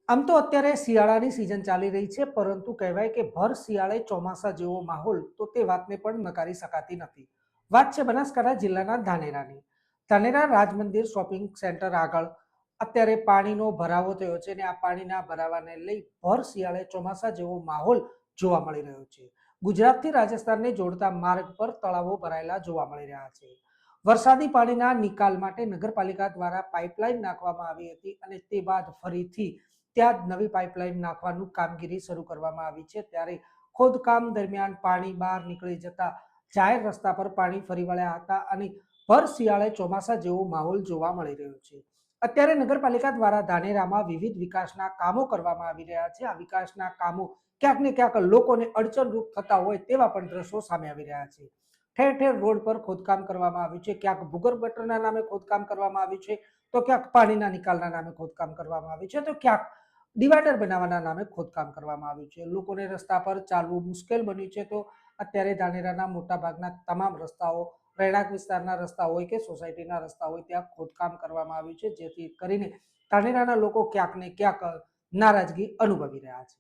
આમ તો અત્યારે શિયાળાની સિઝન ચાલી રહી છે, પરંતુ કહેવાય કે ભર શિયાળે ચોમાસા જેવો માહોલ તો તે વાતને પણ નકારી શકાતી નથી. વાત છે બનાસકાંઠા જિલ્લાના ધાનેરાની. ધાનેરા રાજ મંદિર શોપિંગ સેન્ટર આગળ અત્યારે પાણીનો ભરાવો થયો છે અને આ પાણીના ભરાવાને લઈ ભર શિયાળે ચોમાસા જેવો માહોલ જોવા મળી રહ્યો છે. ગુજરાતથી રાજસ્થાનને જોડતા માર્ગ પર તળાવો ભરાયેલા જોવા મળી રહ્યા છે. વરસાદી પાણીના નિકાલ માટે નગરપાલિકા દ્વારા પાઇપલાઇન નાખવામાં આવી હતી અને તે બાદ ફરીથી ત્યાં જ નવી પાઇપલાઇન નાખવાનું કામગીરી શરૂ કરવામાં આવી છે. ત્યારે ખોદકામ દરમિયાન પાણી બહાર નીકળી જતા જાહેર રસ્તા પર પાણી ફરી વળ્યા હતા અને ભર શિયાળે ચોમાસા જેવો માહોલ જોવા મળી રહ્યો છે. અત્યારે નગરપાલિકા દ્વારા ધાનેરામાં વિવિધ વિકાસના કામો કરવામાં આવી રહ્યા છે. આ વિકાસના કામો ક્યાંક ને ક્યાંક લોકોને અડચણરૂપ થતા હોય તેવા પણ દ્રશ્યો સામે આવી રહ્યા છે. ઠેર ઠેર રોડ પર ખોદકામ કરવામાં આવ્યું છે. ક્યાંક ભૂગર્ભ ગટરના નામે ખોદકામ કરવામાં આવ્યું છે, તો ક્યાંક પાણીના નિકાલના નામે ખોદકામ કરવામાં આવ્યું છે, તો ક્યાંક ડિવાઈડર બનાવવાના નામે ખોદકામ કરવામાં આવ્યું છે. લોકોને રસ્તા પર ચાલવું મુશ્કેલ બન્યું છે. તો અત્યારે ધાનેરાના મોટા ભાગના તમામ રસ્તાઓ, રહેણાંક વિસ્તારના રસ્તા હોય કે સોસાયટીના રસ્તા હોય, ત્યાં ખોદકામ કરવામાં આવ્યું છે, જેથી કરીને ધાનેરાના લોકો ક્યાંક ને ક્યાંક નારાજગી અનુભવી રહ્યા છે.